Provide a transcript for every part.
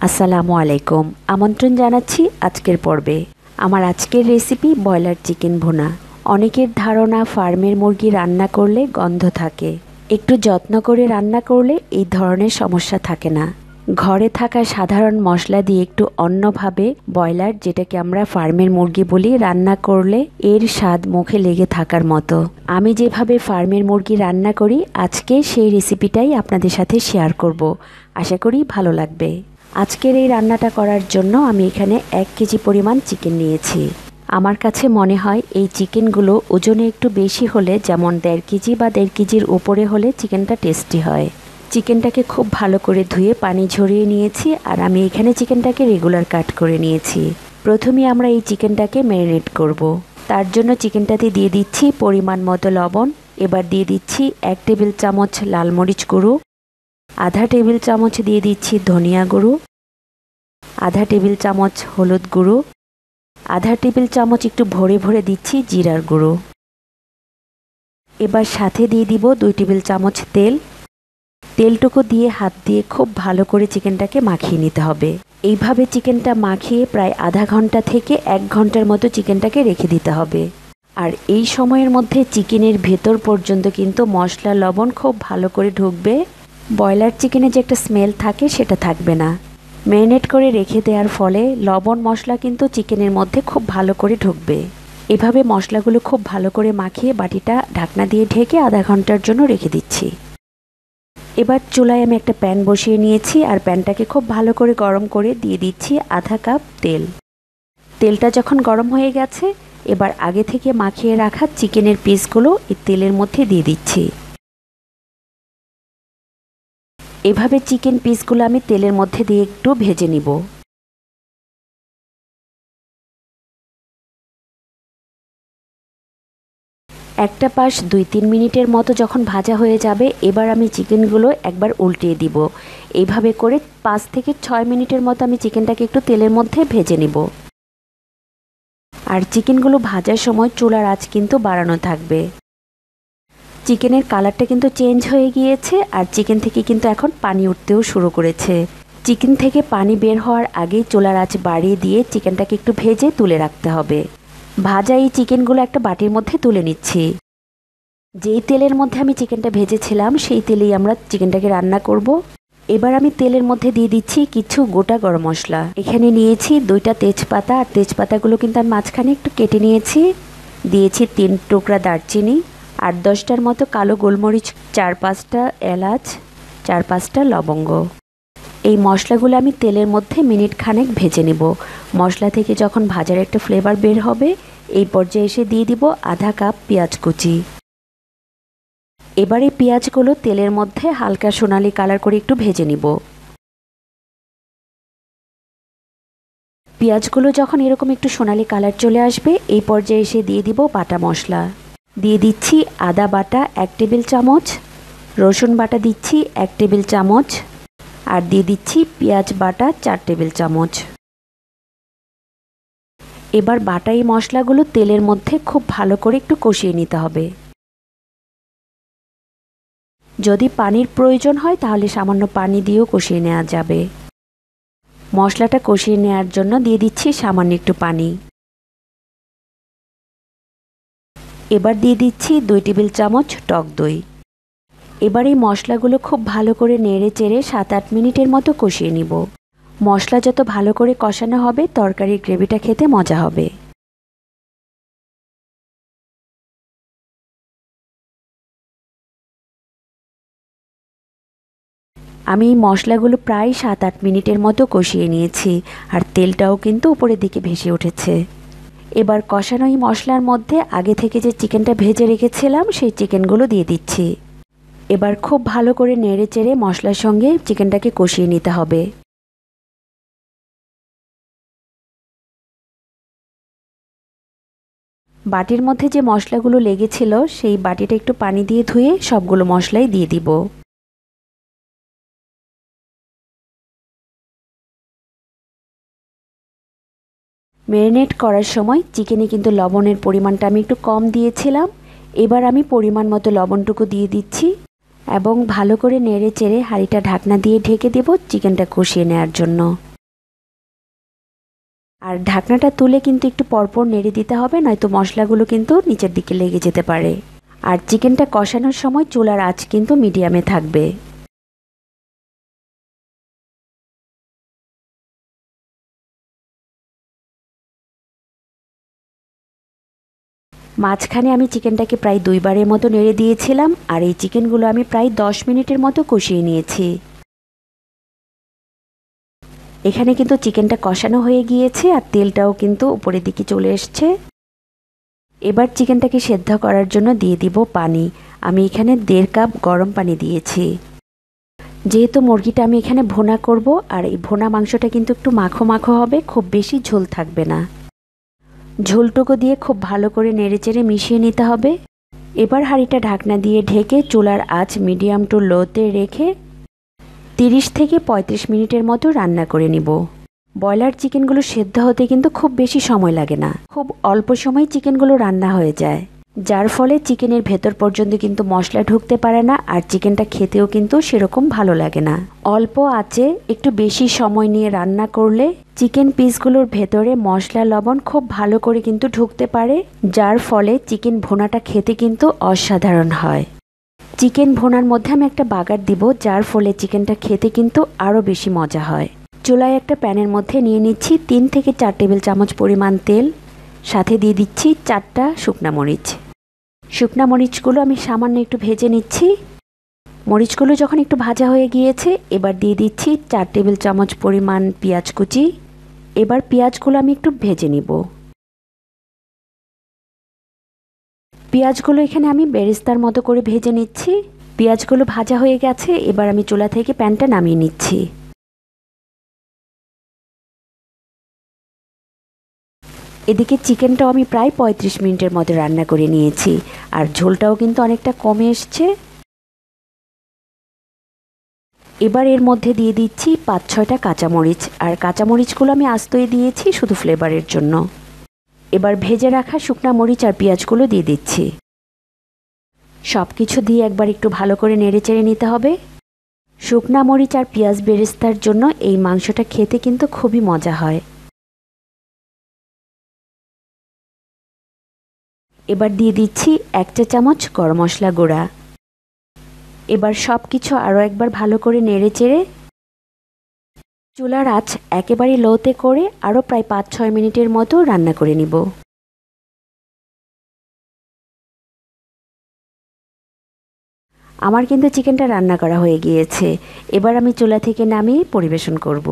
আসসালামু আলাইকুম। আমন্ত্রণ জানাচ্ছি আজকের পর্বে। আমার আজকের রেসিপি ব্রয়লার চিকেন ভুনা। অনেকের ধারণা ফার্মের মুরগি রান্না করলে গন্ধ থাকে। একটু যত্ন করে রান্না করলে এই ধরনের সমস্যা থাকে না। ঘরে থাকা সাধারণ মশলা দিয়ে একটু অন্যভাবে ব্রয়লার, যেটাকে আমরা ফার্মের মুরগি বলি, রান্না করলে এর স্বাদ মুখে লেগে থাকার মতো। আমি যেভাবে ফার্মের মুরগি রান্না করি, আজকে সেই রেসিপিটাই আপনাদের সাথে শেয়ার করব। আশা করি ভালো লাগবে। আজকের এই রান্নাটা করার জন্য আমি এখানে 1 কেজি পরিমাণ চিকেন নিয়েছি। আমার কাছে মনে হয় এই চিকেনগুলো ওজনে একটু বেশি হলে, যেমন 1.5 কেজি বা 1.5 কেজির উপরে হলে চিকেনটা টেস্টি হয়। চিকেনটাকে খুব ভালো করে ধুয়ে পানি ঝরিয়ে নিয়েছি, আর আমি এখানে চিকেনটাকে রেগুলার কাট করে নিয়েছি। প্রথমে আমরা এই চিকেনটাকে ম্যারিনেট করব। তার জন্য চিকেনটাতে দিয়ে দিচ্ছি পরিমাণ মতো লবণ। এবার দিয়ে দিচ্ছি 1 টেবিল চামচ লাল মরিচ গুঁড়ো, আধা টেবিল চামচ দিয়ে দিচ্ছি ধনিয়া গুঁড়ো, আধা টেবিল চামচ হলুদ গুঁড়ো, আধা টেবিল চামচ একটু ভরে ভরে দিচ্ছি জিরার গুঁড়ো। এবার সাথে দিয়ে দিব 2 টেবিল চামচ তেল। তেলটুকু দিয়ে হাত দিয়ে খুব ভালো করে চিকেনটাকে মাখিয়ে নিতে হবে। এইভাবে চিকেনটা মাখিয়ে প্রায় আধা ঘন্টা থেকে 1 ঘন্টার মতো চিকেনটাকে রেখে দিতে হবে। আর এই সময়ের মধ্যে চিকেনের ভেতর পর্যন্ত কিন্তু মশলা লবণ খুব ভালো করে ঢুকবে। ব্রয়লার চিকেনে যে একটা স্মেল থাকে সেটা থাকবে না। ম্যারিনেট করে রেখে দেওয়ার ফলে লবণ মশলা কিন্তু চিকেনের মধ্যে খুব ভালো করে ঢুকবে। এভাবে মশলাগুলো খুব ভালো করে মাখিয়ে বাটিটা ঢাকনা দিয়ে ঢেকে আধা ঘন্টার জন্য রেখে দিচ্ছি। এবার চুলায় আমি একটা প্যান বসিয়ে নিয়েছি, আর প্যানটাকে খুব ভালো করে গরম করে দিয়ে দিচ্ছি আধা কাপ তেল। তেলটা যখন গরম হয়ে গেছে, এবার আগে থেকে মাখিয়ে রাখা চিকেনের পিসগুলো এই তেলের মধ্যে দিয়ে দিচ্ছি। এভাবে চিকেন পিসগুলো আমি তেলের মধ্যে দিয়ে একটু ভেজে নিব। একটা পাশ 2-3 মিনিটের মতো যখন ভাজা হয়ে যাবে, এবার আমি চিকেনগুলো একবার উল্টিয়ে দিব। এইভাবে করে 5 থেকে 6 মিনিটের মতো আমি চিকেনটাকে একটু তেলের মধ্যে ভেজে নিব। আর চিকেনগুলো ভাজার সময় চুলার আঁচ কিন্তু বাড়ানো থাকবে। চিকেনের কালারটা কিন্তু চেঞ্জ হয়ে গিয়েছে, আর চিকেন থেকে কিন্তু এখন পানি উঠতেও শুরু করেছে। চিকেন থেকে পানি বের হওয়ার আগেই চুলার আঁচ বাড়িয়ে দিয়ে চিকেনটাকে একটু ভেজে তুলে রাখতে হবে। ভাজা এই চিকেনগুলো একটা বাটির মধ্যে তুলে নিচ্ছি। যেই তেলের মধ্যে আমি চিকেনটা ভেজেছিলাম সেই তেলেই আমরা চিকেনটাকে রান্না করব। এবার আমি তেলের মধ্যে দিয়ে দিচ্ছি কিছু গোটা গরম মশলা। এখানে নিয়েছি 2টা তেজপাতা, আর তেজপাতাগুলো কিন্তু আমি মাঝখানে একটু কেটে নিয়েছি। দিয়েছি 3 টুকরা দারচিনি, 8-10টার মতো কালো গোলমরিচ, 4-5টা এলাচ, 4-5টা লবঙ্গ। এই মশলাগুলো আমি তেলের মধ্যে মিনিট খানেক ভেজে নেব। মশলা থেকে যখন ভাজার একটা ফ্লেভার বের হবে, এই পর্যায়ে এসে দিয়ে দিব আধা কাপ পেঁয়াজ কুচি। এবারে পেঁয়াজগুলো তেলের মধ্যে হালকা সোনালি কালার করে একটু ভেজে নিব। পেঁয়াজগুলো যখন এরকম একটু সোনালি কালার চলে আসবে, এই পর্যায়ে এসে দিয়ে দিব বাটা মশলা। দিয়ে দিচ্ছি আদা বাটা 1 টেবিল চামচ, রসুন বাটা দিচ্ছি 1 টেবিল চামচ, আর দিয়ে দিচ্ছি পেঁয়াজ বাটা 4 টেবিল চামচ। এবার বাটা এই মশলাগুলো তেলের মধ্যে খুব ভালো করে একটু কষিয়ে নিতে হবে। যদি পানির প্রয়োজন হয় তাহলে সামান্য পানি দিয়েও কষিয়ে নেওয়া যাবে। মশলাটা কষিয়ে নেওয়ার জন্য দিয়ে দিচ্ছি সামান্য একটু পানি। এবার দিয়ে দিচ্ছি 2 টেবিল চামচ টক দই। এবার এই মশলাগুলো খুব ভালো করে নেড়ে চেড়ে 7-8 মিনিটের মতো কষিয়ে নিব। মশলা যত ভালো করে কষানো হবে, তরকারির গ্রেভিটা খেতে মজা হবে। আমি এই মশলাগুলো প্রায় 7-8 মিনিটের মতো কষিয়ে নিয়েছি, আর তেলটাও কিন্তু উপরের দিকে ভেসে উঠেছে। এবার কষানো এই মশলার মধ্যে আগে থেকে যে চিকেনটা ভেজে রেখেছিলাম সেই চিকেনগুলো দিয়ে দিচ্ছি। এবার খুব ভালো করে নেড়ে চেড়ে মশলার সঙ্গে চিকেনটাকে কষিয়ে নিতে হবে। বাটির মধ্যে যে মশলাগুলো লেগেছিল সেই বাটিটা একটু পানি দিয়ে ধুয়ে সবগুলো মশলাই দিয়ে দিব। ম্যারিনেট করার সময় চিকেনে কিন্তু লবণের পরিমাণটা আমি একটু কম দিয়েছিলাম। এবার আমি পরিমাণ মতো লবণটুকু দিয়ে দিচ্ছি এবং ভালো করে নেড়ে চেড়ে হাঁড়িটা ঢাকনা দিয়ে ঢেকে দেব চিকেনটা কষিয়ে নেওয়ার জন্য। আর ঢাকনাটা তুলে কিন্তু একটু পরপর নেড়ে দিতে হবে, নয়তো মশলাগুলো কিন্তু নিচের দিকে লেগে যেতে পারে। আর চিকেনটা কষানোর সময় চুলার আঁচ কিন্তু মিডিয়ামে থাকবে। মাঝখানে আমি চিকেনটাকে প্রায় 2 বারের মতো নেড়ে দিয়েছিলাম, আর এই চিকেনগুলো আমি প্রায় 10 মিনিটের মতো কষিয়ে নিয়েছি। এখানে কিন্তু চিকেনটা কষানো হয়ে গিয়েছে আর তেলটাও কিন্তু উপরের দিকে চলে এসছে। এবার চিকেনটাকে সেদ্ধ করার জন্য দিয়ে দিব পানি। আমি এখানে 1.5 কাপ গরম পানি দিয়েছি। যেহেতু মুরগিটা আমি এখানে ভুনা করব, আর এই ভুনা মাংসটা কিন্তু একটু মাখো মাখো হবে, খুব বেশি ঝোল থাকবে না। ঝোলটুকু দিয়ে খুব ভালো করে নেড়েচেড়ে মিশিয়ে নিতে হবে। এবার হাঁড়িটা ঢাকনা দিয়ে ঢেকে চুলার আঁচ মিডিয়াম টু লোতে রেখে 30 থেকে 35 মিনিটের মতো রান্না করে নিব। ব্রয়লার চিকেনগুলো সেদ্ধ হতে কিন্তু খুব বেশি সময় লাগে না, খুব অল্প সময় চিকেনগুলো রান্না হয়ে যায়, যার ফলে চিকেনের ভেতর পর্যন্ত কিন্তু মশলা ঢুকতে পারে না, আর চিকেনটা খেতেও কিন্তু সেরকম ভালো লাগে না। অল্প আঁচে একটু বেশি সময় নিয়ে রান্না করলে চিকেন পিসগুলোর ভেতরে মশলা লবণ খুব ভালো করে কিন্তু ঢুকতে পারে, যার ফলে চিকেন ভুনাটা খেতে কিন্তু অসাধারণ হয়। চিকেন ভুনার মধ্যে আমি একটা বাগার দিব, যার ফলে চিকেনটা খেতে কিন্তু আরও বেশি মজা হয়। চুলায় একটা প্যানের মধ্যে নিয়ে নিচ্ছি 3 থেকে 4 টেবিল চামচ পরিমাণ তেল, সাথে দিয়ে দিচ্ছি 4টা শুকনা মরিচ। শুকনা মরিচগুলো আমি সামান্য একটু ভেজে নিচ্ছি। মরিচগুলো যখন একটু ভাজা হয়ে গিয়েছে, এবার দিয়ে দিচ্ছি 4 টেবিল চামচ পরিমাণ পেঁয়াজ কুচি। এবার পেঁয়াজগুলো আমি একটু ভেজে নিব। পেঁয়াজগুলো এখানে আমি বেরেস্তার মতো করে ভেজে নিচ্ছি। পেঁয়াজগুলো ভাজা হয়ে গেছে, এবার আমি চুলা থেকে প্যানটা নামিয়ে নিচ্ছি। এদিকে চিকেনটাও আমি প্রায় 35 মিনিটের মতো রান্না করে নিয়েছি, আর ঝোলটাও কিন্তু অনেকটা কমে এসছে। এবার এর মধ্যে দিয়ে দিচ্ছি 5-6টা কাঁচামরিচ, আর কাঁচামরিচগুলো আমি আস্তই দিয়েছি শুধু ফ্লেভারের জন্য। এবার ভেজে রাখা শুকনা মরিচ আর পেঁয়াজগুলো দিয়ে দিচ্ছি। সব কিছু দিয়ে একবার একটু ভালো করে নেড়েচেড়ে নিতে হবে। শুকনা মরিচ আর পেঁয়াজ বেরেস্তার জন্য এই মাংসটা খেতে কিন্তু খুবই মজা হয়। এবার দিয়ে দিচ্ছি 1 চা চামচ গরম মশলা গুঁড়া। এবার সব কিছু আরও একবার ভালো করে নেড়েচেড়ে চুলার আঁচ একেবারে লোতে করে আরও প্রায় 5-6 মিনিটের মতো রান্না করে নিব। আমার কিন্তু চিকেনটা রান্না করা হয়ে গিয়েছে। এবার আমি চুলা থেকে নামিয়ে পরিবেশন করব।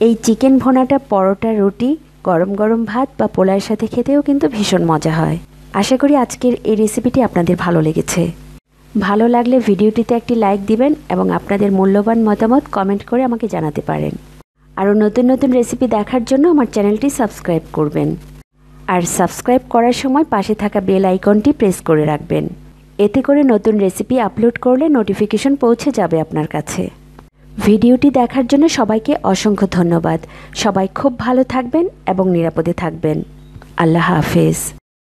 এই চিকেন ভুনাটা পরোটা, রুটি, গরম গরম ভাত বা পোলাওয়ের সাথে খেতেও কিন্তু ভীষণ মজা হয়। আশা করি আজকের এই রেসিপিটি আপনাদের ভালো লেগেছে। ভালো লাগলে ভিডিওটিতে একটি লাইক দিবেন এবং আপনাদের মূল্যবান মতামত কমেন্ট করে আমাকে জানাতে পারেন। আরও নতুন নতুন রেসিপি দেখার জন্য আমার চ্যানেলটি সাবস্ক্রাইব করবেন, আর সাবস্ক্রাইব করার সময় পাশে থাকা বেল আইকনটি প্রেস করে রাখবেন। এতে করে নতুন রেসিপি আপলোড করলে নোটিফিকেশন পৌঁছে যাবে আপনার কাছে। ভিডিওটি দেখার জন্য সবাইকে অসংখ্য ধন্যবাদ। সবাই খুব ভালো থাকবেন এবং নিরাপদে থাকবেন। আল্লাহ হাফেজ।